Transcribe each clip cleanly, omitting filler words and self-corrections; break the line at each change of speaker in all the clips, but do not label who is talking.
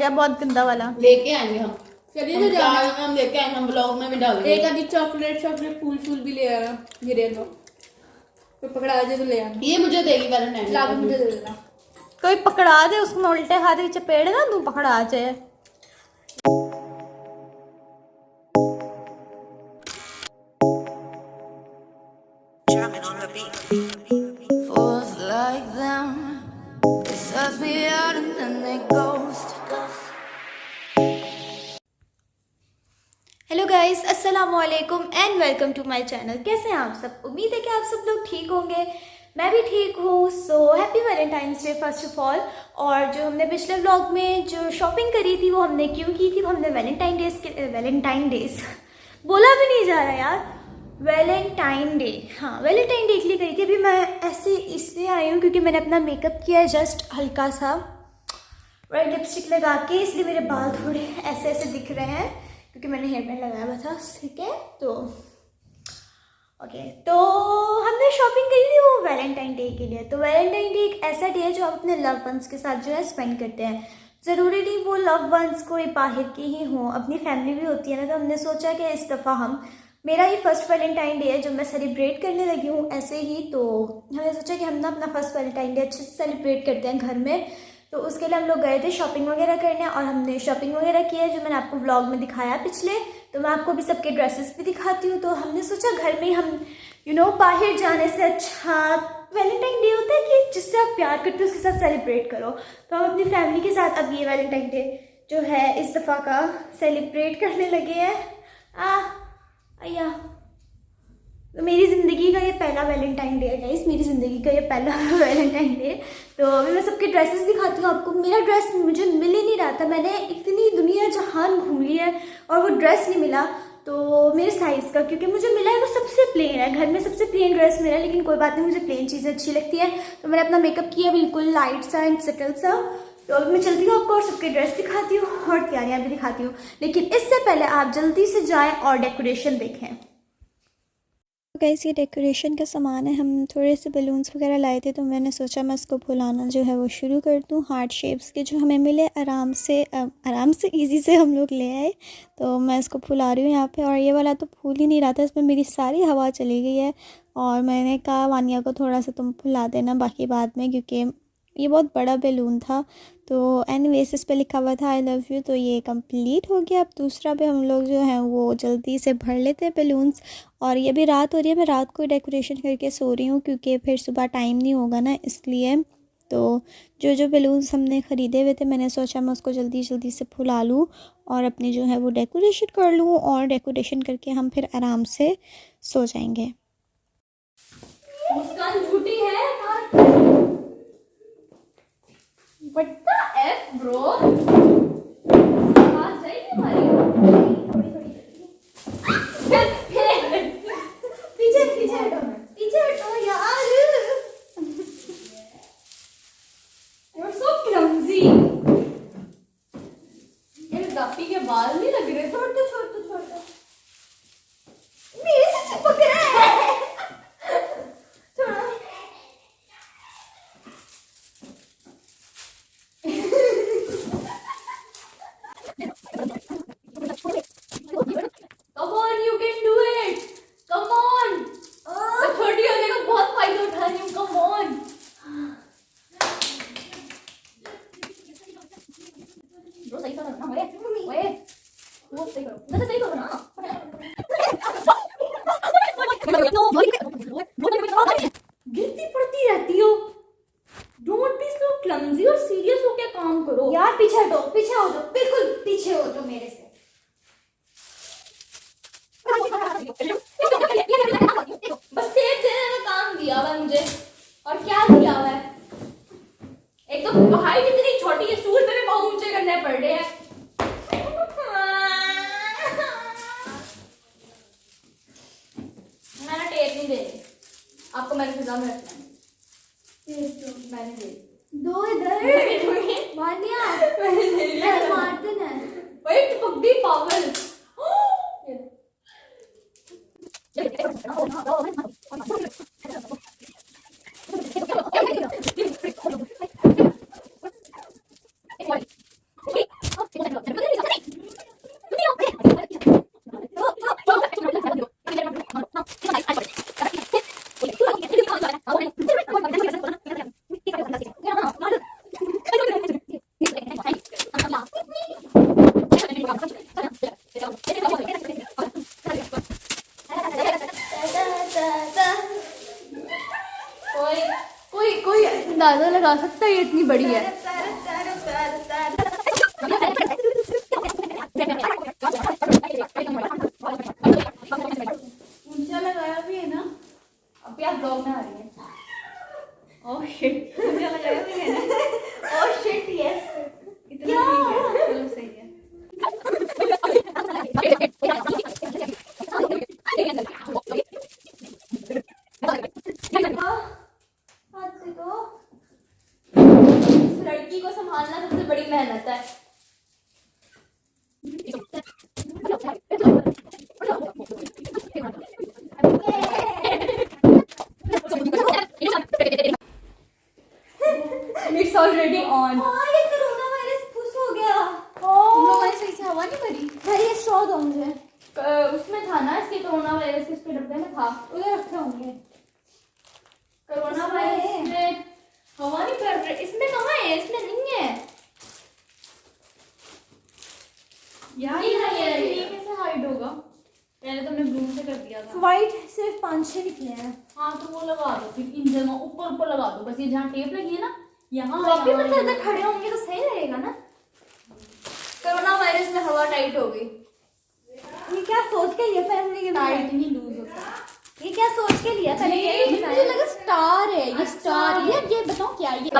गया बहुत गंदा वाला।
लेके आएंगे हम।
चलिए तो जा
हम लेके आएंगे, हम ब्लॉग में भी डालेंगे।
एक आधी चॉकलेट फूल भी ले आना गिरे तो पकड़ा दे तो ले आना।
ये मुझे देगी वैलेंटाइन
ला के मुझे दे देना।
कोई पकड़ा दे उसको, उल्टे हाथ की चपेड़ ना तू पकड़ा जाए।
Fools like them, they suss me out and then they ghost.
Hello guys, अस्सलाम वालेकुम and welcome to my channel. कैसे हैं आप सब? उम्मीद है कि आप सब लोग ठीक होंगे। मैं भी ठीक हूँ। So happy Valentine's day first of all. और जो हमने पिछले व्लॉग में जो शॉपिंग करी थी वो हमने क्यों की थी? वो हमने वैलेंटाइन डेज बोला भी नहीं जा रहा यार, वैलेंटाइन डे, हाँ वैलेंटाइन डे के लिए करी थी। अभी मैं ऐसे इसलिए आई हूँ क्योंकि मैंने अपना मेकअप किया है जस्ट हल्का सा रेड लिपस्टिक लगा के, इसलिए मेरे बाल थोड़े ऐसे ऐसे दिख रहे हैं क्योंकि मैंने हेयर बैंड लगाया हुआ था। ठीक है, तो ओके, तो हमने शॉपिंग करी थी वो वैलेंटाइन डे के लिए। तो वैलेंटाइन डे एक ऐसा डे है जो आप अपने लव वंस के साथ जो है स्पेंड करते हैं। ज़रूरी नहीं वो लव वंस कोई बाहर की ही हों, अपनी फैमिली भी होती है ना। तो हमने सोचा कि इस दफ़ा मेरा ये फर्स्ट वैलेंटाइन डे है जो मैं सेलिब्रेट करने लगी हूँ ऐसे ही। तो हमने सोचा कि हम ना अपना फर्स्ट वैलेंटाइन डे अच्छे से सेलिब्रेट करते हैं घर में। तो उसके लिए हम लोग गए थे शॉपिंग वगैरह करने और हमने शॉपिंग वगैरह की है जो मैंने आपको व्लॉग में दिखाया पिछले। तो मैं आपको भी सबके ड्रेसेस भी दिखाती हूँ। तो हमने सोचा घर में हम बाहर जाने से अच्छा वैलेंटाइन डे होता है कि जिससे आप प्यार करते हो उसके साथ सेलिब्रेट करो। तो हम अपनी फैमिली के साथ अब ये वैलेंटाइन डे जो है इस दफ़ा का सेलिब्रेट करने लगे हैं। अय्या, तो मेरी ज़िंदगी का ये पहला वैलेंटाइन डे है गाइस, मेरी ज़िंदगी का ये पहला वैलेंटाइन डे। तो अभी मैं सबके ड्रेसेस दिखाती हूँ आपको। मेरा ड्रेस मुझे मिल ही नहीं रहा था, मैंने इतनी दुनिया जहान घूम ली है और वो ड्रेस नहीं मिला तो मेरे साइज़ का, क्योंकि मुझे मिला है वो सबसे प्लेन है, घर में सबसे प्लेन ड्रेस मिला है। लेकिन कोई बात नहीं, मुझे प्लेन चीज़ें अच्छी लगती है। तो मैंने अपना मेकअप किया बिल्कुल लाइट सा एंड सटल सा। तो अभी मैं चलती हूँ आपको और सबके ड्रेस दिखाती हूँ और तैयारियाँ भी दिखाती हूँ। लेकिन इससे पहले आप जल्दी से जाएँ और डेकोरेशन देखें। गाइस, ये डेकोरेशन का सामान है। हम थोड़े से बलून्स वगैरह लाए थे तो मैंने सोचा मैं इसको फुलाना जो है वो शुरू कर दूँ। हार्ट शेप्स के जो हमें मिले आराम से इजी से हम लोग ले आए। तो मैं इसको फुला रही हूँ यहाँ पे। और ये वाला तो फूल ही नहीं रहा था, इसमें मेरी सारी हवा चली गई है। और मैंने कहा वानिया को थोड़ा सा तुम फुला देना बाकी बाद में, क्योंकि ये बहुत बड़ा बैलून था। तो एनीवेज इस पे लिखा हुआ था आई लव यू। तो ये कंप्लीट हो गया। अब दूसरा पे हम लोग जो है वो जल्दी से भर लेते हैं बैलून्स। और ये भी रात हो रही है, मैं रात को डेकोरेशन करके सो रही हूँ क्योंकि फिर सुबह टाइम नहीं होगा ना, इसलिए। तो जो बैलून्स हमने ख़रीदे हुए थे मैंने सोचा मैं उसको जल्दी से फुला लूँ और अपनी जो है वो डेकोरेशन कर लूँ। और डेकोरेशन करके हम फिर आराम से सो जाएंगे।
मुस्कान झूठी है। What the F bro? आवाज जाएगी हमारी। पीछे हटो यार। You're so clumsy. मेरे दापी के बाल नहीं लग रहे। छोड़ दो। मेरे से चिपक रहा है। गिरती पड़ती रहती हो। डोंट बी सो क्लमजी और सीरियस होके काम करो
यार। पीछे हो जाओ, बिल्कुल पीछे हो जाओ मेरे से।
बस तेज देने का काम दिया हुआ है मुझे। और क्या दिया हुआ है? एक तो हाइट इतनी छोटी है, स्टूल पे भी बहुत ऊंचे करने पड़ रहे हैं। मैंने टेप नहीं दे रही आपको, मैंने फिजा में रखना है। मैंने दे
दो इधर वानिया मारते ना।
वही चिपक गई पागल। कोई अंदाजा लगा सकता है ये इतनी बड़ी है।
ऊंचा लगाया भी है ना।
अभी आप ब्लॉग में आ रही हैं।
ओह शिट, ऊंचा लगाया भी है ना। ओह शिट, यस, इतना ठीक है, चलो सही है।
इस लड़की को संभालना सबसे बड़ी मेहनत है। It's already on.
हाँ, ये कोरोना वायरस पुश हो गया।
तुम लोगों ने सही से हवा नहीं भरी।
भाई ये स्ट्रॉ दो मुझे।
उसमें था ना, इसके कोरोना वायरस के उसके डब्बे में था।
उधर रखे होंगे।
कोरोना वायरस में हवा नहीं भर रही। इसमें कहाँ है? इसमें नहीं है
यार
ये कैसे हाइड होगा? पहले तो हमने ब्लू से कर दिया था।
वाइट सिर्फ 5-6 निकले हैं।
हाँ तो वो लगा दो फिर इन जगहों ऊपर लगा दो बस। ये जहाँ टेप लगी है ना यहाँ
कॉपी पर तो इधर खड़े होंगे तो सही रहेगा ना।
कोरोना वायरस में हवा टाइट हो गई।
ये क्या सोच के लिया पहनने के
टाइट नहीं लूज होता है।
ये क्या सोच के लिया पहले ये
मुझे लगा स्टार है। ये स्टार ये बताओ क्या ये?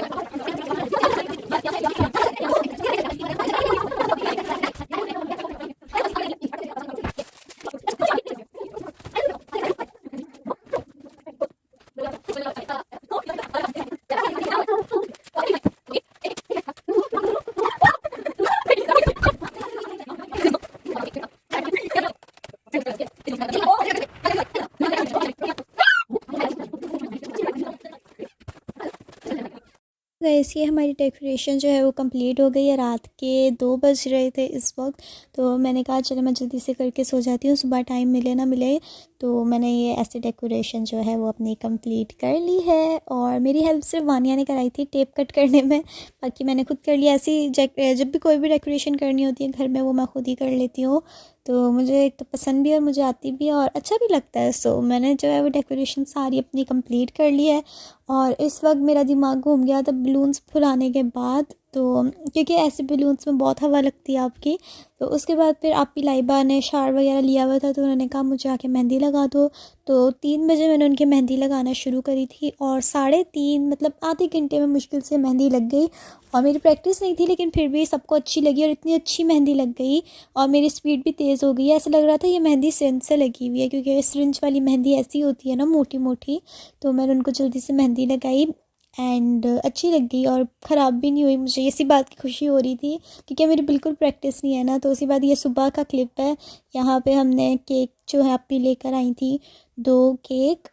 गाइस ये हमारी डेकोरेशन जो है वो कंप्लीट हो गई है। रात के 2 बज रहे थे इस वक्त, तो मैंने कहा चलो मैं जल्दी से करके सो जाती हूँ, सुबह टाइम मिले ना मिले। तो मैंने ये ऐसे डेकोरेशन जो है वो अपनी कंप्लीट कर ली है। और मेरी हेल्प सिर्फ वानिया ने कराई थी टेप कट करने में, बाकी मैंने खुद कर लिया। ऐसी जब भी कोई भी डेकोरेशन करनी होती है घर में वो मैं खुद ही कर लेती हूँ। तो मुझे एक तो पसंद भी और मुझे आती भी है और अच्छा भी लगता है। सो मैंने जो है वो डेकोरेशन सारी अपनी कंप्लीट कर ली है। और इस वक्त मेरा दिमाग घूम गया था बलून्स फुलाने के बाद, तो क्योंकि ऐसे बलून्स में बहुत हवा लगती है आपकी। तो उसके बाद फिर आपकी लाइबा ने शार वगैरह लिया हुआ था तो उन्होंने कहा मुझे आके मेहंदी लगा दो। तो 3 बजे मैंने उनकी मेहंदी लगाना शुरू करी थी और 3:30 मतलब आधे घंटे में मुश्किल से मेहंदी लग गई। और मेरी प्रैक्टिस नहीं थी लेकिन फिर भी सबको अच्छी लगी और इतनी अच्छी मेहंदी लग गई और मेरी स्पीड भी तेज़ हो गई है। ऐसा लग रहा था ये मेहंदी सिरिंज से लगी हुई है, क्योंकि सिरिंज वाली मेहंदी ऐसी होती है ना मोटी मोटी। तो मैंने उनको जल्दी से मेहंदी लगाई एंड अच्छी लग गई और ख़राब भी नहीं हुई। मुझे इसी बात की खुशी हो रही थी क्योंकि मेरी बिल्कुल प्रैक्टिस नहीं है ना। तो उसी बात ये सुबह का क्लिप है। यहाँ पे हमने केक जो है अपनी लेकर आई थी 2 केक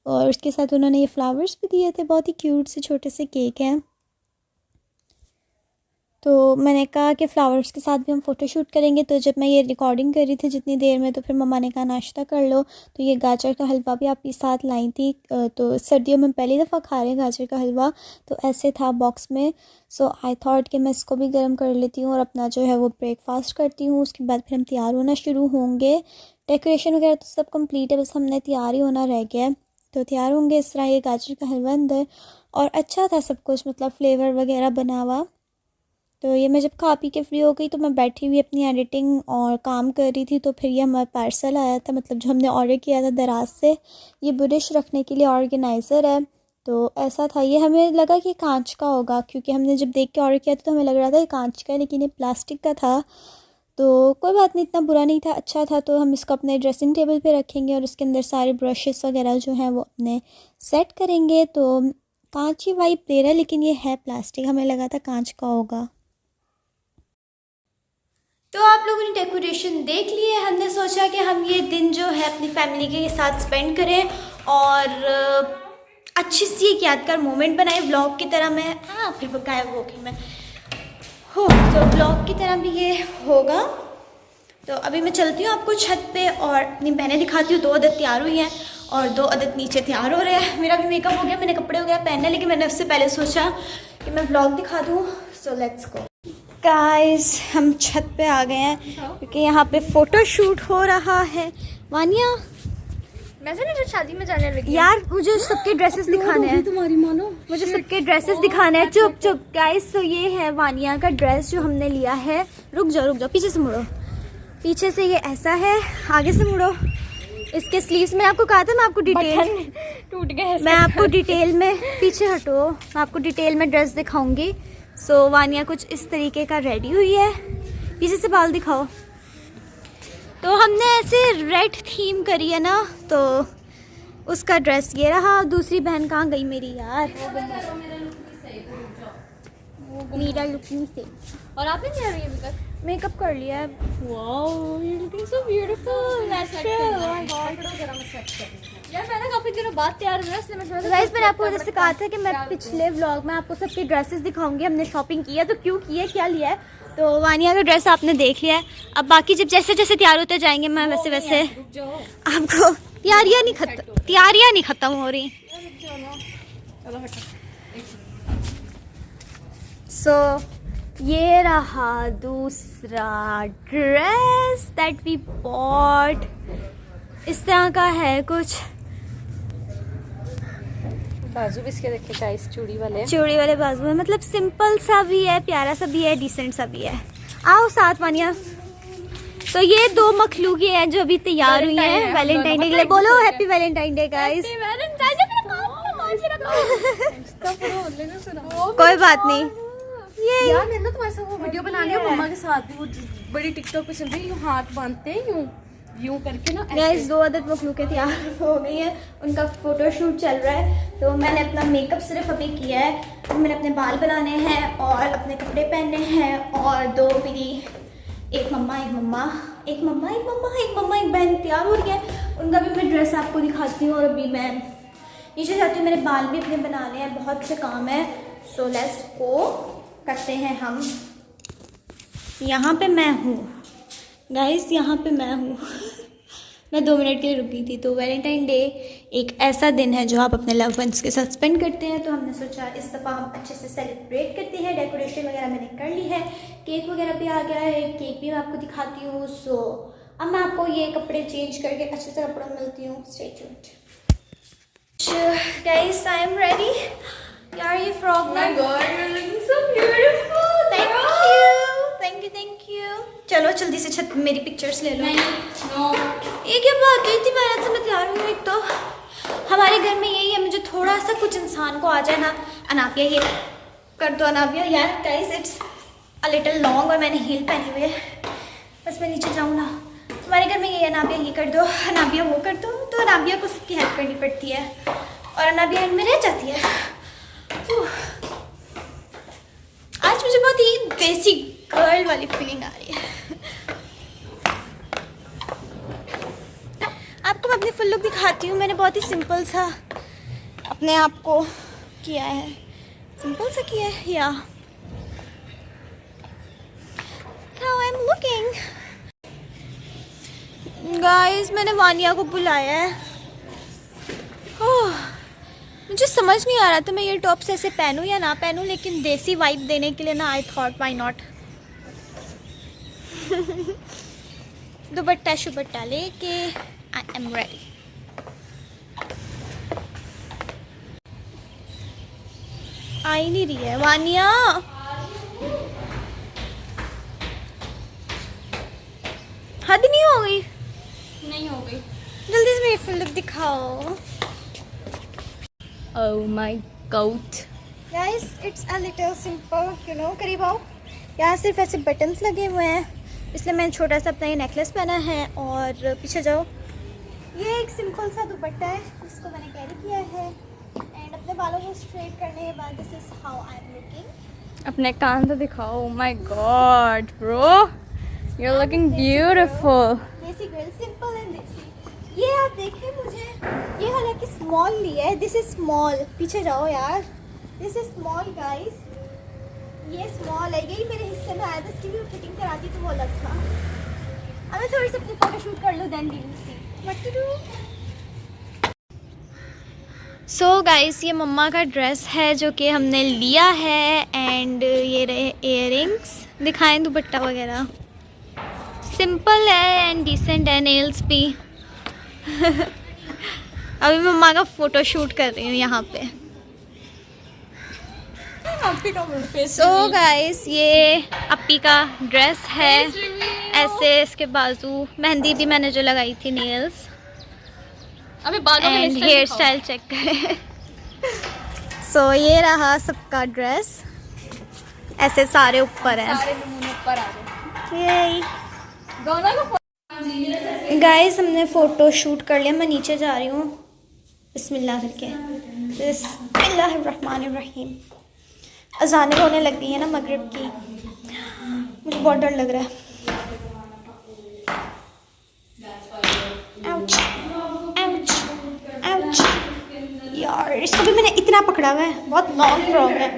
और उसके साथ उन्होंने ये फ्लावर्स भी दिए थे। बहुत ही क्यूट से छोटे से केक हैं। तो मैंने कहा कि फ़्लावर्स के साथ भी हम फ़ोटोशूट करेंगे। तो जब मैं ये रिकॉर्डिंग कर रही थी जितनी देर में, तो फिर मम्मा ने कहा नाश्ता कर लो। तो ये गाजर का हलवा भी आपके साथ लाई थी। तो सर्दियों में पहली दफ़ा खा रहे हैं गाजर का हलवा, तो ऐसे था बॉक्स में। सो आई थॉट कि मैं इसको भी गर्म कर लेती हूँ और अपना जो है वो ब्रेकफास्ट करती हूँ। उसके बाद फिर हम तैयार होना शुरू होंगे। डेकोरेशन वगैरह तो सब कंप्लीट है, बस हमने तैयार ही होना रह गया है। तो तैयार होंगे इस तरह ये गाजर का हलवा अंदर, और अच्छा था सब कुछ, मतलब फ्लेवर वगैरह बना हुआ। तो ये मैं जब खा पी के फ्री हो गई तो मैं बैठी हुई अपनी एडिटिंग और काम कर रही थी। तो फिर ये हमारा पार्सल आया था, मतलब जो हमने ऑर्डर किया था दराज से। ये ब्रश रखने के लिए ऑर्गेनाइज़र है। तो ऐसा था, ये हमें लगा कि कांच का होगा, क्योंकि हमने जब देख के ऑर्डर किया था तो हमें लग रहा था ये कांच का है, लेकिन ये प्लास्टिक का था। तो कोई बात नहीं, इतना बुरा नहीं था, अच्छा था। तो हम इसको अपने ड्रेसिंग टेबल पे रखेंगे और इसके अंदर सारे ब्रशेस वगैरह जो हैं वो अपने सेट करेंगे। तो कांच ही वाइब दे रहा है, लेकिन ये है प्लास्टिक, हमें लगा था कांच का होगा। तो आप लोगों ने डेकोरेशन देख ली है। हमने सोचा कि हम ये दिन जो है अपनी फैमिली के साथ स्पेंड करें और अच्छी सी एक यादगार मोमेंट बनाए व्लॉग की तरह। मैं फिर गायब हो गई मैं तो व्लॉग की तरह भी ये होगा। तो अभी मैं चलती हूँ आपको छत पे और अपनी बहनें दिखाती हूँ। 2 अदर तैयार हुई हैं और 2 अदद नीचे तैयार हो रहे हैं। मेरा भी मेकअप हो गया, मैंने कपड़े हो गया पहनने, लेकिन मैंने उससे पहले सोचा कि मैं व्लॉग दिखा दूँ। सो लेट्स गो गाइस, हम छत पे आ गए हैं क्योंकि यहाँ पे फ़ोटो शूट हो रहा है। वानिया
मैं से ना शादी में जाने लगी
यार, मुझे सबके ड्रेसेस दिखाने हैं,
तुम्हारी मानो
मुझे सबके ड्रेसेस दिखाने हैं। चुप चुप गाइस, तो ये है वानिया का ड्रेस जो हमने लिया है। रुक जाओ, पीछे से मुड़ो। पीछे से ये ऐसा है, आगे से मुड़ो। इसके स्लीव्स में आपको कहा था मैं आपको डिटेल
टूट गए।
मैं आपको डिटेल में, पीछे हटो, मैं आपको डिटेल में ड्रेस दिखाऊंगी। सो वानिया कुछ इस तरीके का रेडी हुई है। पीछे से बाल दिखाओ। तो हमने ऐसे रेड थीम करी है ना, तो उसका ड्रेस ये रहा। दूसरी बहन कहाँ गई मेरी यार? मेरा लुक नहीं से।
और आपने नहीं आ रही अभी तक?
मेकअप कर लिया है।
Wow, you looking so beautiful. Natural. Oh my God. यार मैं ना काफी दिनों बाद तैयार हुई, इसलिए मैं
तो गाइस, मैंने आपको जैसे कहा था कि मैं पिछले व्लॉग में आपको सबकी ड्रेसेस दिखाऊंगी। हमने शॉपिंग की है, तो क्यों की है, क्या लिया है। तो वानिया का ड्रेस आपने देख लिया है। अब बाकी जब जैसे जैसे तैयार होते जाएंगे, मैं वैसे वैसे आपको तैयारियां नहीं खत्म हो रही। सो ये रहा दूसरा ड्रेस दैट वी बॉट। इस तरह का है कुछ।
बाजू भी इसके देखे गाइस, चूड़ी
वाले बाजू है, मतलब सिंपल सा भी है, प्यारा सा भी है, डिसेंट सा भी है। आओ साथ वानिया। तो ये 2 मखलूकी हैं जो अभी तैयार हुई हैं वैलेंटाइन डे के लिए। बोलो हैप्पी वैलेंटाइन डे गाइस। कोई बात नहीं। ये
यार मैंने ना तुम्हारे साथ वो वीडियो बना लिया मम्मा के साथ भी, वो बड़ी टिकटॉक पे चल रही है, यूं हाथ बांधते हैं यूं करके ना
गाइस 2 अदद मखलूकें तैयार हो गई हैं, उनका फोटो शूट चल रहा है। तो मैंने अपना मेकअप सिर्फ अभी किया है। मैंने अपने बाल बनाने हैं और अपने कपड़े पहनने हैं। और 2 मेरी एक मम्मा एक बहन तैयार हो रही है। उनका भी मैं ड्रेस आपको दिखाती हूँ। और अभी मैं नीचे जाती हूँ, मेरे बाल भी अपने बनाने हैं, बहुत से काम है। सो लेट्स गो, करते हैं हम। यहाँ पे मैं हूँ गाइस, यहाँ पे मैं हूँ। मैं 2 मिनट के लिए रुकी थी। तो वैलेंटाइन डे एक ऐसा दिन है जो आप अपने लव वंस के साथ स्पेंड करते हैं। तो हमने सोचा इस दफ़ा हम अच्छे से सेलिब्रेट करते हैं। डेकोरेशन वगैरह मैंने कर ली है, केक वगैरह भी आ गया है, केक भी मैं आपको दिखाती हूँ। सो अब मैं आपको ये कपड़े चेंज करके अच्छे से कपड़ों में मिलती हूँ। Stay tuned guys, I am ready. यार ये frock
my God, you looking so beautiful.
Thank you. चलो जल्दी से छत मेरी पिक्चर्स ले लो।
नो,
ये क्या बात हुई थी? मेहनत से मैं तैयार हूँ। एक तो हमारे घर में यही है, मुझे थोड़ा सा कुछ इंसान को आ जाए ना। अनाबिया ये कर दो, अनाबिया। यार guys it's a little long और मैंने हील पहनी हुई है। बस मैं नीचे जाऊँ ना। हमारे घर में ये अनाबिया ये कर दो, अनाबिया वो कर दो। तो अनाबिया को सबकी हेल्प करनी पड़ती है और अनाबिया इनमें रह जाती है। आज मुझे बहुत ही देसी गर्ल वाली फीलिंग आ रही है। आपको मैं अपनी फुल लुक दिखाती हूँ। मैंने बहुत ही सिंपल सा अपने आप को किया है, सिंपल सा किया है। या how I am looking guys. मैंने वानिया को बुलाया है। मुझे समझ नहीं आ रहा था मैं ये टॉप्स ऐसे पहनूं या ना पहनूं, लेकिन देसी वाइब देने के लिए ना I thought why not. Dupatta शुपट्टा लेके आई एम रेडी। आई नहीं रही है वानिया। हद नहीं हो गई?
नहीं हो गई।
जल्दी से मेरी फुल लुक दिखाओ।
Oh my God.
Guys, it's a little simple, you know। करीब आओ। यहाँ सिर्फ ऐसे बटन्स लगे हुए हैं, इसलिए मैंने छोटा सा अपना ये नेकलेस पहना है। और पीछे जाओ, ये एक सिंपल सा दुपट्टा है जिसको मैंने कैरी किया है। एंड अपने बालों को स्ट्रेट करने के बाद this is how I am looking.
अपने कान तो दिखाओ। Oh my God, bro, you're looking beautiful.
देसी गर्ल, सिंपल एंड देसी। ये आप देखें, मुझे ये हालांकि स्मॉल लिया है। This is small. पीछे जाओ यार, दिस इज स्मॉल गाइस। ये स्मॉल है, यही मेरे हिस्से में आया था। इसकी भी फिटिंग कराती तो वो अलग था। अब मैं थोड़ी सी अपनी फोटो शूट कर लूँ, then we will see what to do. So guys ये मम्मा का ड्रेस है जो कि हमने लिया है एंड ये रहे इयररिंग्स, दिखाएं दुपट्टा वगैरह, सिंपल है एंड डिसेंट है, नेल्स भी अभी मम्मा का फ़ोटो शूट कर रही हूँ यहाँ पे। सो गाइस ये अपी का ड्रेस है, ऐसे इसके बाजू, मेहंदी भी मैंने जो लगाई थी, नेल्स,
अबे बालों में
एंड हेयर स्टाइल चेक करें। सो ये रहा सबका ड्रेस, ऐसे सारे ऊपर हैं,
सारे नमूने ऊपर आ गए।
ये
दोनों को
गाइस हमने फ़ोटो शूट कर लिया। मैं नीचे जा रही हूँ बिस्मिल्लाह करके। बिस्मिल्लाहिर्रहमानिर्रहीम। अज़ानें होने लग गई है ना मगरिब की, मुझे बहुत डर लग रहा है। Ouch, ouch, ouch. यार इसको भी मैंने इतना पकड़ा हुआ है, बहुत लॉन्ग फ्रॉक है।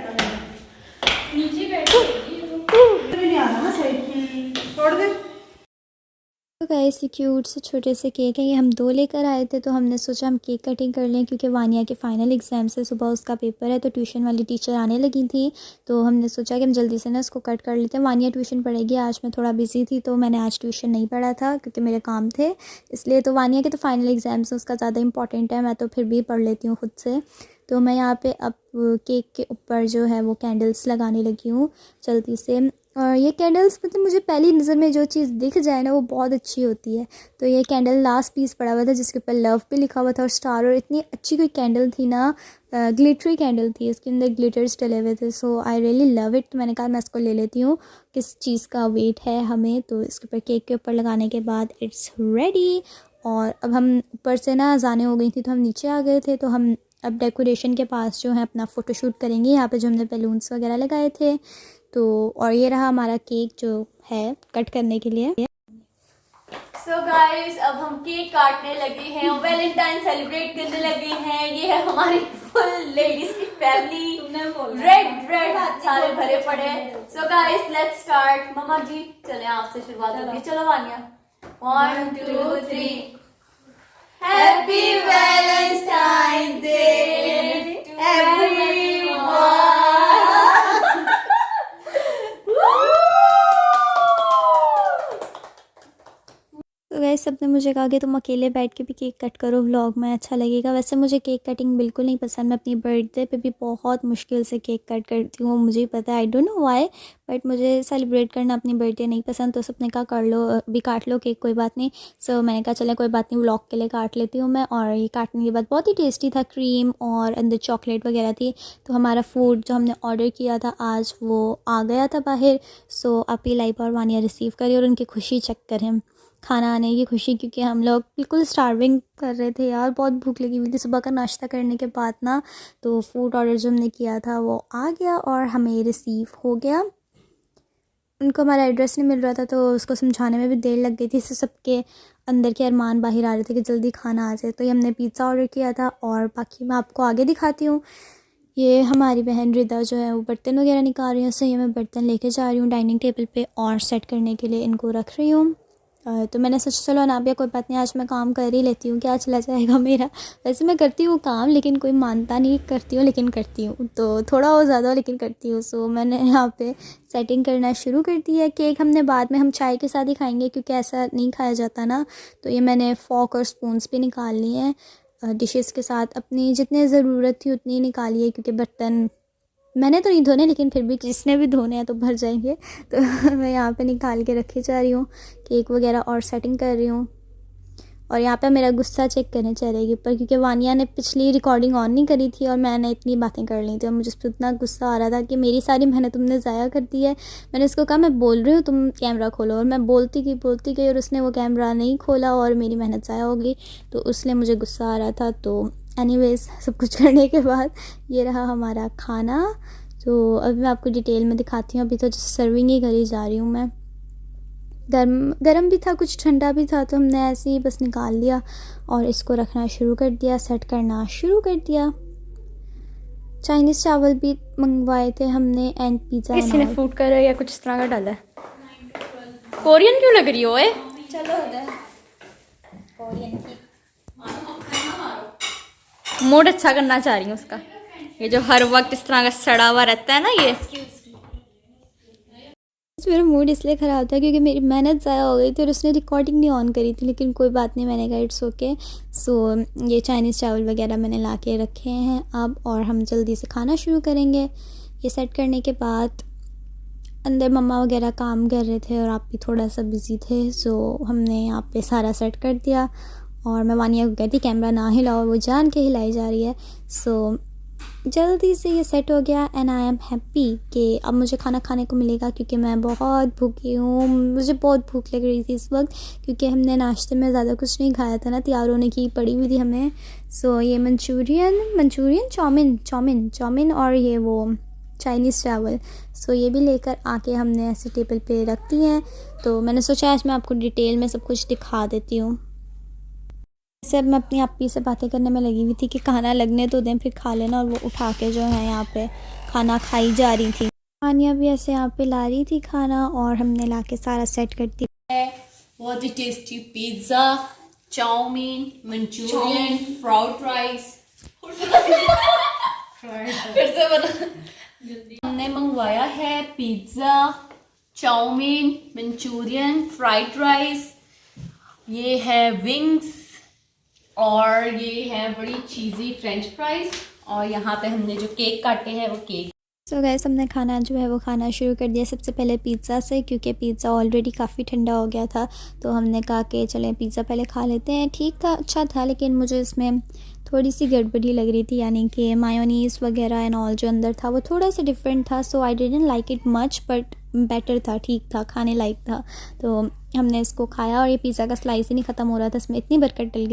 तो गाइस ये क्यूट से छोटे से केक है, ये हम 2 लेकर आए थे, तो हमने सोचा हम केक कटिंग कर लें क्योंकि वानिया के फ़ाइनल एग्ज़ाम से सुबह उसका पेपर है, तो ट्यूशन वाली टीचर आने लगी थी, तो हमने सोचा कि हम जल्दी से ना इसको कट कर लेते हैं। वानिया ट्यूशन पढ़ेगी, आज मैं थोड़ा बिज़ी थी तो मैंने आज ट्यूशन नहीं पढ़ा था क्योंकि मेरे काम थे, इसलिए। तो वानिया के तो फ़ाइनल एग्ज़ाम्स हैं, उसका ज़्यादा इंपॉर्टेंट है, मैं तो फिर भी पढ़ लेती हूँ खुद से। तो मैं यहाँ पे अब केक के ऊपर जो है वो कैंडल्स लगाने लगी हूँ जल्दी से। और ये कैंडल्स मतलब मुझे पहली नज़र में जो चीज़ दिख जाए ना वो बहुत अच्छी होती है। तो ये कैंडल लास्ट पीस पड़ा हुआ था जिसके ऊपर लव पे लिखा हुआ था और स्टार, और इतनी अच्छी कोई कैंडल थी ना, ग्लिटरी कैंडल थी, इसके अंदर ग्लिटर्स डले हुए थे। सो आई रियली लव इट। तो मैंने कहा मैं इसको ले लेती हूँ, किस चीज़ का वेट है हमें। तो इसके ऊपर केक के ऊपर लगाने के बाद इट्स रेडी। और अब हम ऊपर से ना अज़ानें हो गई थी तो हम नीचे आ गए थे, तो हम अब डेकोरेशन के पास जो है अपना फ़ोटोशूट करेंगे, यहाँ पे जो हमने बैलून्स वगैरह लगाए थे। तो और ये रहा हमारा केक जो है कट करने के लिए।
सो गाइस अब हम केक काटने लगे हैं और वैलेंटाइन सेलिब्रेट करने लगे हैं। ये है हमारी फुल लेडीज की फैमिली, रेड रेड सारे भरे पड़े। So guys let's start. मम्मा जी चले आपसे शुरुआत होगी। चलो Vania 1 2 3। Happy Valentine day everyone.
तो गाइस सबने मुझे कहा कि तुम अकेले बैठ के भी केक कट करो, व्लॉग में अच्छा लगेगा। वैसे मुझे केक कटिंग बिल्कुल नहीं पसंद, मैं अपनी बर्थडे पे भी बहुत मुश्किल से केक कट करती हूँ, मुझे ही पता है, I don't know why, but मुझे सेलिब्रेट करना अपनी बर्थडे नहीं पसंद। तो सबने कहा कर लो, भी काट लो केक, कोई बात नहीं। सो मैंने कहा चले कोई बात नहीं, व्लॉग के लिए काट लेती हूँ मैं। और ये काटने के बाद बहुत ही टेस्टी था, क्रीम और अंदर चॉकलेट वगैरह थी। तो हमारा फूड जो हमने ऑर्डर किया था आज वो आ गया था बाहर। सो अपी लाइबा और वानिया रिसीव करी और उनकी खुशी चेक करें, खाना आने की खुशी, क्योंकि हम लोग बिल्कुल स्टार्विंग कर रहे थे यार, बहुत भूख लगी हुई थी सुबह का नाश्ता करने के बाद ना। तो फूड ऑर्डर जो हमने किया था वो आ गया और हमें रिसीव हो गया। उनको हमारा एड्रेस नहीं मिल रहा था तो उसको समझाने में भी देर लग गई थी, इससे सबके अंदर के अरमान बाहर आ रहे थे कि जल्दी खाना आ जाए। तो ये हमने पिज़्ज़ा ऑर्डर किया था और बाकी मैं आपको आगे दिखाती हूँ। ये हमारी बहन रिदा जो है वो बर्तन वगैरह निकाल रही है, सो ये मैं बर्तन लेके जा रही हूँ डाइनिंग टेबल पे और सेट करने के लिए इनको रख रही हूँ। तो मैंने सोचा चलो अनाबिया कोई बात नहीं, आज मैं काम कर ही लेती हूँ, क्या चला जाएगा मेरा। वैसे मैं करती हूँ काम लेकिन कोई मानता नहीं, करती हूँ लेकिन करती हूँ, तो थोड़ा हो ज़्यादा लेकिन करती हूँ। सो मैंने यहाँ पे सेटिंग करना शुरू कर दी है। केक हमने बाद में हम चाय के साथ ही खाएंगे क्योंकि ऐसा नहीं खाया जाता ना। तो ये मैंने फ़ॉक और स्पून्स भी निकाल लिए हैं डिशेस के साथ, अपनी जितनी ज़रूरत थी उतनी निकाली है क्योंकि बर्तन मैंने तो नहीं धोने लेकिन फिर भी जिसने भी धोने हैं तो भर जाएंगे। तो मैं यहाँ पे निकाल के रखी जा रही हूँ केक वगैरह और सेटिंग कर रही हूँ। और यहाँ पे मेरा गुस्सा चेक करने चलेगी ऊपर क्योंकि वानिया ने पिछली रिकॉर्डिंग ऑन नहीं करी थी और मैंने इतनी बातें कर ली थी और मुझे उस पर इतना गुस्सा आ रहा था कि मेरी सारी मेहनत तुमने ज़ाया कर दी है। मैंने उसको कहा मैं बोल रही हूँ तुम कैमरा खोलो, और मैं बोलती गई और उसने वो कैमरा नहीं खोला और मेरी मेहनत ज़ाया हो गई, तो इसलिए मुझे गुस्सा आ रहा था। तो एनीवेज़ सब कुछ करने के बाद ये रहा हमारा खाना। तो अभी मैं आपको डिटेल में दिखाती हूँ। अभी तो सर्विंग ही करी जा रही हूँ मैं। गरम भी था, कुछ ठंडा भी था, तो हमने ऐसे ही बस निकाल लिया और इसको रखना शुरू कर दिया, सेट करना शुरू कर दिया। चाइनीज़ चावल भी मंगवाए थे हमने एंड पिज़्ज़ा।
किसी ने फूड कलर या कुछ इस तरह का डाला है। कोरियन क्यों लग रही हो?
चलो कोरियन की
मूड अच्छा करना चाह रही हूँ उसका। ये जो हर वक्त इस तरह का सड़ा हुआ रहता है ना ये।
मेरा मूड इसलिए ख़राब था क्योंकि मेरी मेहनत ज़ाया हो गई थी और उसने रिकॉर्डिंग नहीं ऑन करी थी, लेकिन कोई बात नहीं, मैंने कहा इट्स ओके। सो ये चाइनीज़ चावल वगैरह मैंने ला के रखे हैं अब, और हम जल्दी से खाना शुरू करेंगे। ये सेट करने के बाद अंदर मम्मा वगैरह काम कर रहे थे और आप भी थोड़ा सा बिज़ी थे, सो हमने यहाँ पे सारा सेट कर दिया। और मैं वानिया को कहती कैमरा ना हिलाओ, वो जान के हिलाई जा रही है। सो जल्दी से ये सेट हो गया एंड आई एम हैप्पी कि अब मुझे खाना खाने को मिलेगा, क्योंकि मैं बहुत भूखी हूँ। मुझे बहुत भूख लग रही थी इस वक्त, क्योंकि हमने नाश्ते में ज़्यादा कुछ नहीं खाया था ना, तैयार होने की पड़ी हुई थी हमें। सो ये मंचूरियन चाउमीन और ये वो चाइनीज़ चावल, सो ये भी लेकर आके हमने ऐसे टेबल पे रख दी हैं। तो मैंने सोचा आज मैं आपको डिटेल में सब कुछ दिखा देती हूँ। जैसे अब मैं अपनी आपी से बातें करने में लगी हुई थी कि खाना लगने तो दें फिर खा लेना, और वो उठा के जो है यहाँ पे खाना खाई जा रही थी। खानिया भी ऐसे यहाँ पे ला रही थी खाना, और हमने ला के सारा सेट कर दिया।
बहुत ही tasty pizza, chowmein, manchurian, fried rice. फिर से बना। हमने मंगवाया है pizza, chowmein, manchurian, fried rice, ये है विंग्स, और ये है बड़ी चीज़ी फ्रेंच फ्राइज, और यहाँ पे हमने जो केक काटे हैं वो केक।
सो गैस हमने खाना जो है वो खाना शुरू कर दिया। सबसे पहले पिज़्ज़ा से, क्योंकि पिज़्ज़ा ऑलरेडी काफ़ी ठंडा हो गया था, तो हमने कहा कि चलें पिज़्ज़ा पहले खा लेते हैं। ठीक था, अच्छा था, लेकिन मुझे इसमें थोड़ी सी गड़बड़ी लग रही थी, यानी कि मायोनीज़ वगैरह एंड ऑल जो अंदर था वो थोड़ा सा डिफरेंट था। So I didn't like it much, but better था, ठीक था, खाने लायक था। तो हमने इसको खाया, और ये पिज़्ज़ा का स्लाइस ही नहीं ख़त्म हो रहा था। इसमें इतनी बरकत डल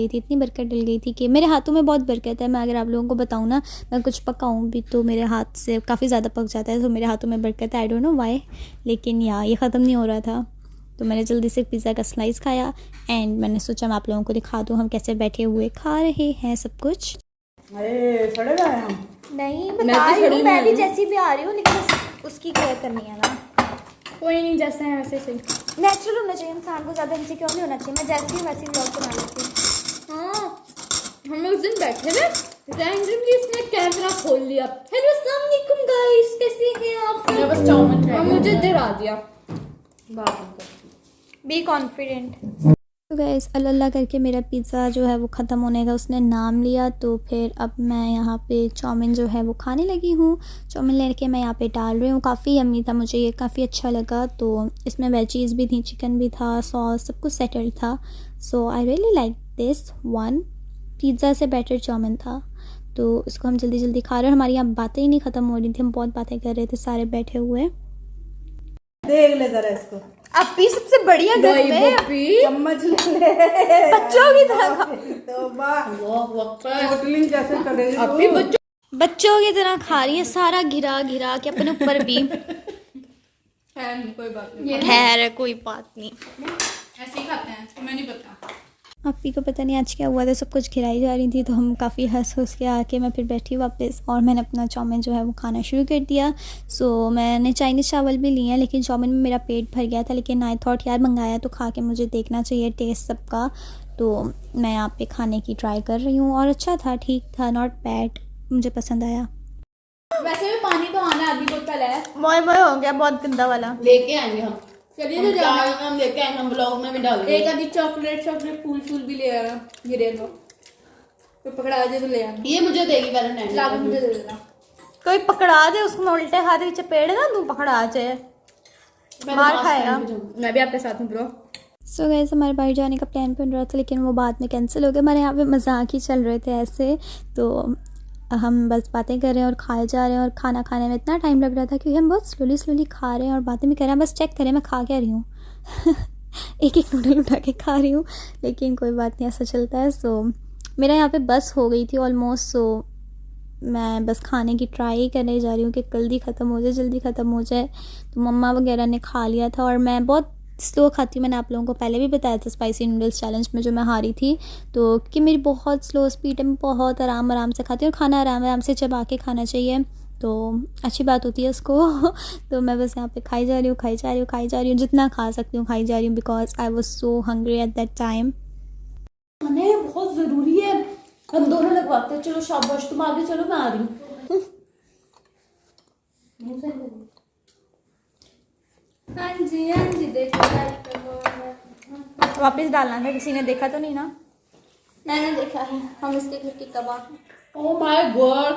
गई थी कि मेरे हाथों में बहुत बरकत है। मैं अगर आप लोगों को बताऊँ ना, मैं कुछ पकाऊँ भी तो मेरे हाथ से काफ़ी ज़्यादा पक जाता है, तो मेरे हाथों में बरकत है, आई डोंट नो व्हाई, लेकिन ये ख़त्म नहीं हो रहा था। तो मैंने जल्दी से पिज़्ज़ा का स्लाइस खाया, एंड मैंने सोचा मैं आप लोगों को दिखा दूँ हम कैसे बैठे हुए खा रहे हैं सब कुछ।
अरे सड़े गए हम।
नहीं बता रही हूँ, मैं भी जैसी भी आ रही हूँ, लेकिन उसकी केयर करनी है ना।
कोई नहीं, जैसे हैं वैसे सही।
नेचुरल होना चाहिए इंसान को, ज़्यादा इनसिक्योर नहीं होना चाहिए। मैं जैसी हूँ वैसी व्लॉग बना लेती हूँ।
हाँ, हम उस दिन बैठे थे, रैंडमली इसने कैमरा खोल लिया। हेलो अस्सलाम वालेकुम गाइस, कैसे हैं आप सब?
बस चाउमीन
और मुझे डरा दिया।
Be confident. तो गाइस अल्लाह करके मेरा पिज़्ज़ा जो है वो ख़त्म होने का उसने नाम लिया, तो फिर अब मैं यहाँ पे चाउमीन जो है वो खाने लगी हूँ। चाउमीन लेके मैं यहाँ पे डाल रही हूँ। काफ़ी यम्मी था, मुझे ये काफ़ी अच्छा लगा। तो इसमें वेजीज़ भी थी, चिकन भी था, सॉस सब कुछ सेटल था। So I really like this one. Pizza से बेटर चाउमीन था। तो इसको हम जल्दी जल्दी खा रहे हैं। हमारी यहाँ बातें ही नहीं ख़त्म हो रही थी, हम बहुत बातें कर रहे थे सारे बैठे हुए।
देख ले जरा इसको,
अपी सबसे बढ़िया घर पे
चम्मच ले
बच्चों की तरह खा,
होटलिंग कैसे करेगी
बच्चों की तरह खा रही है, सारा घिरा घिरा के अपने ऊपर भी।
कोई बात नहीं,
खैर है, कोई बात नहीं।
ऐसे ही खाते हैं, तुम्हें नहीं पता।
अपी को पता नहीं आज क्या हुआ था, सब कुछ खिलाई जा रही थी, तो हम काफ़ी हंस के आके मैं फिर बैठी वापस, और मैंने अपना चाउमीन जो है वो खाना शुरू कर दिया। सो मैंने चाइनीज़ चावल भी लिए हैं, लेकिन चाउमीन में मेरा पेट भर गया था। लेकिन आई थॉट यार मंगाया तो खा के मुझे देखना चाहिए टेस्ट सबका, तो मैं यहाँ पे खाने की ट्राई कर रही हूँ, और अच्छा था, ठीक था, नॉट बैड, मुझे पसंद आया।
वैसे भी पानी तो आना आदमी को कल है।
मोए हो गया बहुत गंदा वाला।
लेके आएंगे हम,
चलिए तो जाना।
हम लेके आएंगे, हम ब्लॉग में भी डालेंगे।
एक आधी चॉकलेट फूल भी ले आना, गिरे तो पकड़ा दे तो ले आना।
ये मुझे देगी वैलेंटाइन
लाभ मुझे दे देना।
कोई पकड़ा दे उसको, मैं उल्टे हाथ के चपेड़ ना तू पकड़ा जाए, मार खाएगा।
मैं भी आपके साथ हूँ ब्रो।
सो गाइस हमारे बाहर जाने का प्लान बन रहा था, लेकिन वो बाद में कैंसिल हो गया। हमारे यहाँ पे मजाक ही चल रहे थे ऐसे, तो हम बस बातें कर रहे हैं और खाए जा रहे हैं, और खाना खाने में इतना टाइम लग रहा था क्योंकि हम बहुत स्लोली खा रहे हैं और बातें भी कर रहे हैं। बस चेक करें मैं खा क्या रही हूँ। एक नूडल उठा के खा रही हूँ, लेकिन कोई बात नहीं, ऐसा चलता है। सो मेरा यहाँ पे बस हो गई थी ऑलमोस्ट, सो मैं बस खाने की ट्राई ही करने जा रही हूँ कि जल्दी ख़त्म हो जाए। तो मम्मा वगैरह ने खा लिया था, और मैं बहुत स्लो खाती हूँ। मैंने आप लोगों को पहले भी बताया था स्पाइसी नूडल्स चैलेंज में जो मैं हारी थी, तो कि मेरी बहुत स्लो स्पीड है, मैं बहुत आराम से खाती हूँ, और खाना आराम से चबा के खाना चाहिए, तो अच्छी बात होती है उसको। तो मैं बस यहाँ पे खाई जा रही हूँ, जितना खा सकती हूँ खाई जा रही हूँ, because I was so hungry at that time.
खाने बहुत ज़रूरी है, हम दोनों लगवाते हैं। चलो शाबाश, तुम आगे चलो, मैं आ रही हूँ।
हाँ जी देखो
वापस डालना था, किसी ने देखा तो नहीं ना?
मैंने देखा है। हम इसके घर की कबाब
ओह माय गॉड,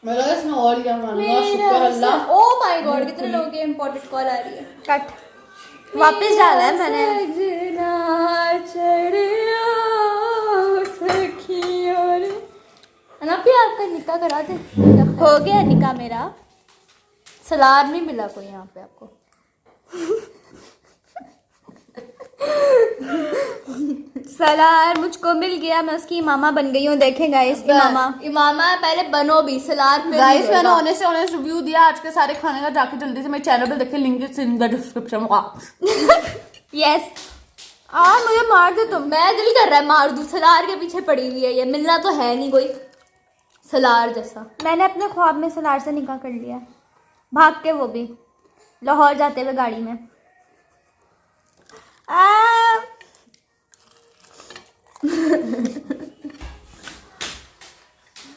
मैं लगा इसमें और लिया मानूंगा। शुक्र अल्लाह।
ओ माय गॉड, कितने लोगों की इंपॉर्टेंट कॉल आ रही है।
कट वापस डाला है मैंने।
अनपी आपका निकाह करा दे।
हो गया निकाह मेरा।
सलाद नहीं मिला कोई यहाँ पे आपको?
सलार मुझको मिल गया, मैं उसकी मामा बन गई हूँ। देखेगा इसकी मामा।
इमामा पहले बनो भी, सलाद पे
गाइस मैंने ऑनेस्ट ऑनेस्ट रिव्यू दिया आज के सारे खाने का। जाके जल्दी से मेरे चैनल पे देखिए, link is in the description box.
Yes मुझे मार दो तुम।
मैं दिल कर रहा है मार दूं। सलार के पीछे पड़ी हुई है ये, मिलना तो है नहीं कोई सलार जैसा।
मैंने अपने ख्वाब में सलार से निकाह कर लिया, भाग के, वो भी लाहौर जाते हुए गाड़ी में।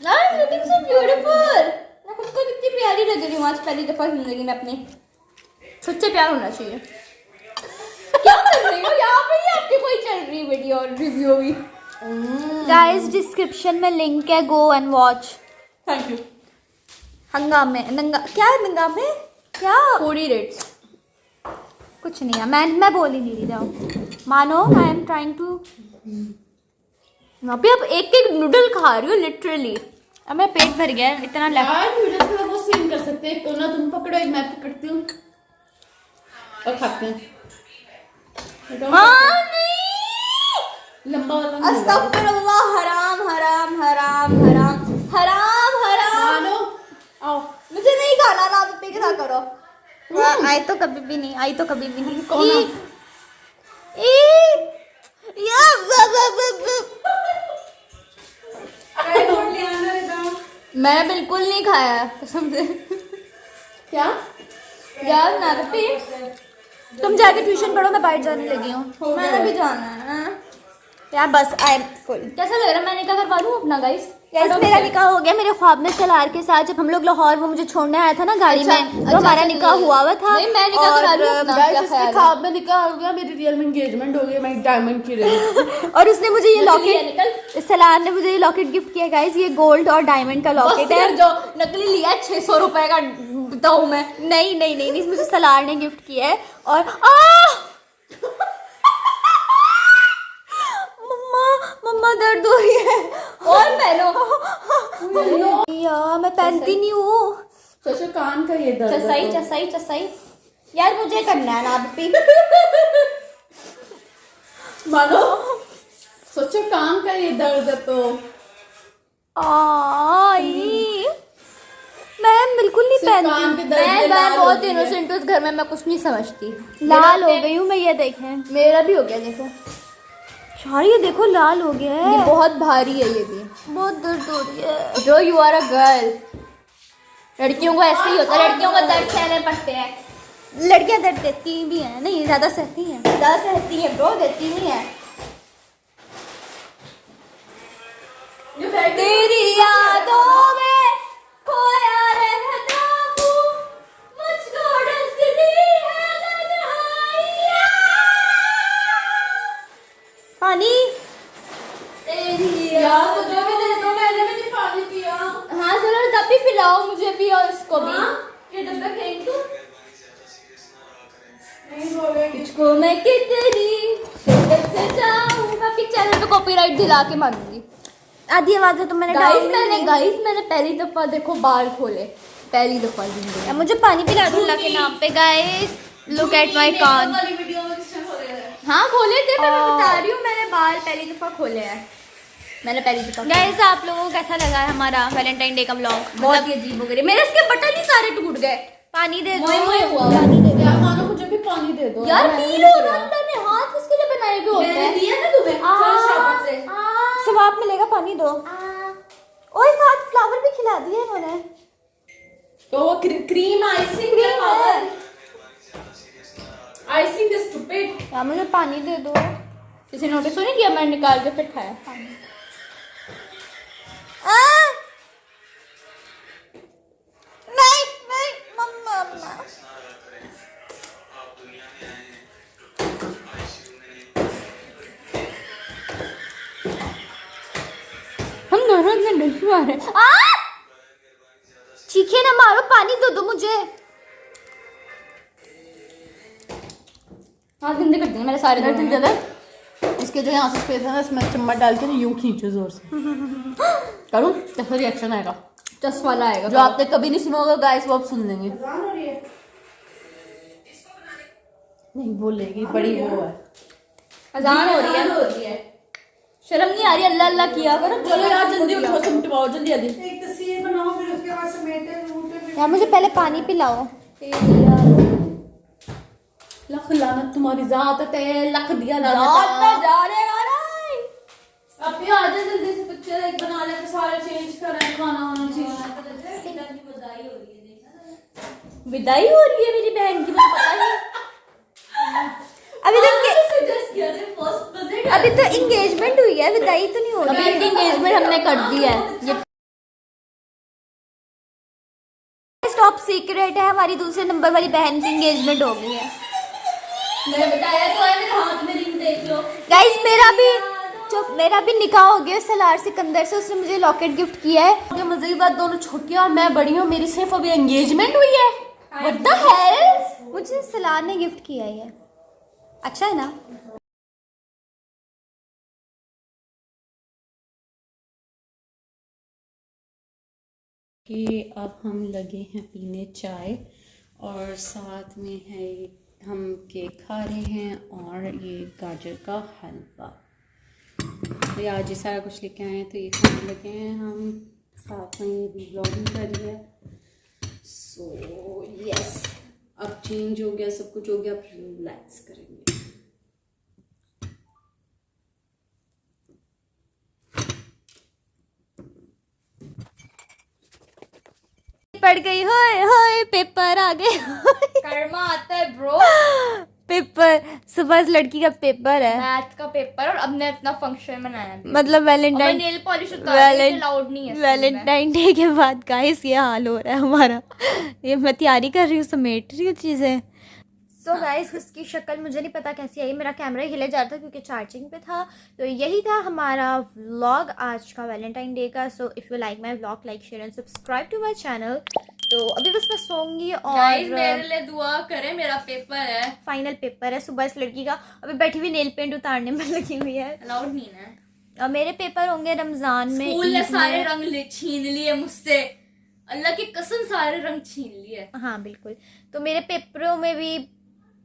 I'm looking so beautiful। मैं खुद को कितनी प्यारी लग रही हूँ आज पहली दफा जिंदगी में अपने। सच्चे प्यार होना चाहिए। क्या कर रही हो यहाँ पे? ही आपकी कोई चल रही वीडियो और रिव्यू भी।
गाइस डिस्क्रिप्शन में लिंक है, go and watch.
Thank you.
हंगामे क्या है हंगामे? क्या
पूरी रेट्स
कुछ नहीं है, मैं बोल ही नहीं रही। जाओ मानो, आई एम ट्राइंग टू।
अभी आप एक एक नूडल खा रही हो लिटरली।
अब मेरा पेट भर गया है, इतना लेफ्ट।
यार वीडियो थोड़ा बहुत सीन कर सकते हैं। तो ना तुम पकड़ो, एक मैं पकड़ती हूँ और खाते हैं। लंबा वाला नहीं होगा।
अस्तगफिरुल्लाह, हराम हराम हराम हराम हराम हराम।
मानो आओ।
मुझे नहीं खाना ना, आप पे क्या करो।
आई तो कभी भी नहीं, आई तो कभी भी नहीं।
कौन है?
मैं बिल्कुल नहीं खाया कसम से।
क्या
यार ना पे
तुम जाके ट्यूशन पढ़ो, मैं बाहर जाने लगी हूँ।
मैंने भी जाना है।
यार बस आई एम फुल।
कैसा लग रहा है? मैंने क्या करवा दूँ अपना गाइस?
गाइस मेरा निकाह हो गया मेरे ख्वाब में सलार के साथ। जब हम लोग लाहौर, वो मुझे छोड़ने आया था ना गाड़ी में, तो हमारा निकाह हुआ था।
नहीं, मैं निकाह करा लूँ अपना।
गाइस
क्या
इसके
ख्याल है?
ख्वाब में निकाह हो गया, मेरी रियल में एंगेजमेंट हो गई। मैं डायमंड की रही।
और उसने मुझे ये
नकली है,
लॉकेट, सलार ने मुझे ये लॉकेट गिफ्ट किया गाइस। ये गोल्ड और डायमंड का लॉकेट है।
जो नकली लिया 600 रुपए का बताऊँ मैं।
नहीं नहीं नहीं नहीं, मुझे सलार ने गिफ्ट किया है। और मम्मा दर्द हो रही है।
और पहनो
यार मैं पहनती नहीं हूँ।
सोचो कान का ये दर्द है
चसाई
तो।
चसाई चसाई। यार मुझे करना है ना अभी।
मानो सोचो कान का ये दर्द है तो।
आई मैं बिल्कुल नहीं
कान
पहनती।
के दर्द में
मैं
लाल हो
बहुत
गई है।
इनोसेंट हूँ इस घर में, मैं कुछ नहीं समझती।
लाल हो गई हूँ मैं, ये देखें।
मेरा भी हो गया देखो।
यार ये देखो लाल हो गया
ये
है,
बहुत भारी है ये भी।
बहुत दर्द हो रही है।
जो यू आर अ गर्ल। लड़कियों को ऐसे ही होता है, लड़कियों को दर्द सहने पड़ते हैं।
लड़कियां दर्द देती भी हैं, नहीं ज्यादा सहती हैं।
ज्यादा सहती है ब्रो, देती नहीं है। तेरी यादों में खोया रहता हूँ, मुझको डसती है तन्हाइयाँ।
पानी
तेरी याद जो भी दे दो, मैंने भी नहीं पानी पिया। हाँ चलो तब भी पिलाओ मुझे भी और इसको भी। ये डब्बा फेंक दूँ? तुझको मैं कितनी शिद्दत से चाहूँ। मैं आपके चैनल पे कॉपीराइट दिला के मारूंगी।
आधी आवाजें तो मैंने डाउन
गाइस मैंने पहली दफा देखो बाल खोले, पहली दफा जिंदगी में।
मुझे पानी पिला दो अल्लाह के नाम पे। गाइस लुक एट माय कान।
हाँ खोले थे, मैं बता रही हूँ, मैंने बाल पहली दफा खोले हैं। मैंने पहली दफा।
गाइस आप लोगों को कैसा लगा है हमारा वैलेंटाइन डे का व्लॉग?
बहुत ही अजीब हो गई। मेरे इसके बटन ही सारे टूट गए।
पानी दे दो।
मोए हुआ। पानी दे दो
यार मानो मुझे भी पानी दे दो।
यार, पी लो ना। अल्लाह ने हाथ इसके लिए बनाए हुए होते हैं। दिया ना तुम्हें
सवाब मिलेगा, पानी दो। और साथ फ्लावर भी खिला दिए इन्होंने।
तो वो क्रीम आइसिंग है पावर। Icing is stupid.
यार मुझे पानी दे दो।
किसी नोटिस तो नहीं किया? मैंने निकाल के फिर खाया।
नहीं नहीं मम्मा मम्मा।
हम दोनों इतने डर मारे।
चीखे ना मारो, पानी दो मुझे।
हाथ गंदे कर देंगे मेरे सारे
इधर
दोनों
चल
ने।
जाता इसके जो यहाँ से स्पेस है ना, इसमें चम्मच डाल के यूं खींचो जोर से। करूँ कैसा रिएक्शन आएगा
चस वाला आएगा
जो आपने कभी नहीं सुना होगा गाइस, वो आप सुन लेंगे।
अजान हो रही है।
नहीं बोलेगी, बड़ी वो है।
अजान हो रही है। शर्म नहीं आ रही? अल्लाह अल्लाह किया करो।
चलो यार जल्दी उठो, सिमटवाओ जल्दी जल्दी।
एक तस्वीर बनाओ, फिर उसके बाद समेटे रूटे।
यार मुझे पहले पानी पिलाओ।
लख लानत तुम्हारी जात है, लख दिया
रात
लानत।
में जा रहे गाना।
अब भी आ जा जल्दी से, पिक्चर एक बना ले, सारे चेंज करें, खाना होना चाहिए।
विदाई हो रही है मेरी बहन की, मुझे पता नहीं।
अभी तो इंगेजमेंट हुई है, विदाई तो नहीं हो
अभी
रही
इनकी एंगेजमेंट हमने कर दी है। ये
टॉप सीक्रेट है, हमारी दूसरे नंबर वाली बहन की एंगेजमेंट हो गई है।
मैंने बताया तो है, मेरे हाथ में रिंग देख लो।
गाइस मेरा भी निकाह हो गया सलार सिकंदर से, उसने मुझे लॉकेट गिफ्ट किया है।
ये मजे की बात, दोनों छोटियां और मैं बड़ी हूँ, मेरी सिर्फ अभी एंगेजमेंट हुई है। What the hell?
मुझे सलार ने गिफ्ट किया है ये। अच्छा है ना?
कि अब हम लगे हैं पीने चाय, और साथ में है हम केक खा रहे हैं और ये गाजर का हलवा। तो आज ये सारा कुछ लेके आए हैं, तो ये खाने लगे हैं हम। साथ में ये भी ब्लॉगिंग कर रही है। सो यस, अब चेंज हो गया, सब कुछ हो गया, अब रिलैक्स करेंगे।
पढ़ गई, होए होए पेपर आ गए।
कर्मा आता है ब्रो।
पेपर, सुबह लड़की का पेपर है,
मैथ का पेपर, और अब ने अपना फंक्शन मनाया।
मतलब वैलेंटाइन
नेल पॉलिश अलाउड नहीं है।
वैलेंटाइन डे के बाद गाइस ये हाल हो रहा है हमारा। ये मैं तैयारी कर रही हूँ, समेट रही हूँ चीज़ें। सो गाइस उसकी शक्ल मुझे नहीं पता कैसी आई, मेरा कैमरा हिले जा रहा था क्योंकि चार्जिंग पे था। तो यही था हमारा व्लॉग आज का वैलेंटाइन डे का। So if you like my vlog, like share and subscribe to my channel. तो अभी बस मैं सोऊंगी और
मेरे लिए दुआ करें, मेरा पेपर है,
फाइनल पेपर है सुबह इस लड़की का। अभी बैठी हुई नेल पेंट उतारने में लगी हुई है।
अलाउड नहीं है।
और मेरे पेपर होंगे रमजान में।
स्कूल ने
ईद में।
सारे रंग छीन लिए मुझसे, अल्लाह की कसम सारे रंग छीन लिए।
हाँ बिल्कुल। तो मेरे पेपरों में भी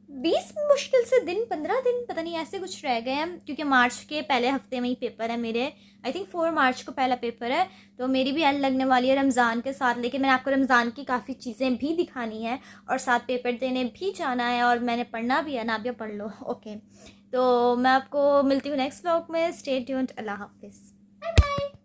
20 मुश्किल से दिन, 15 दिन पता नहीं ऐसे कुछ रह गए हैं, क्योंकि मार्च के पहले हफ्ते में ही पेपर है मेरे। आई थिंक 4 मार्च को पहला पेपर है। तो मेरी भी एंड लगने वाली है रमज़ान के साथ, लेकिन मैंने आपको रमज़ान की काफ़ी चीज़ें भी दिखानी है और साथ पेपर देने भी जाना है, और मैंने पढ़ना भी है ना, भी पढ़ लो। ओके, तो मैं आपको मिलती हूँ नेक्स्ट व्लॉग में। Stay tuned. अल्लाह हाफिज़। Bye bye.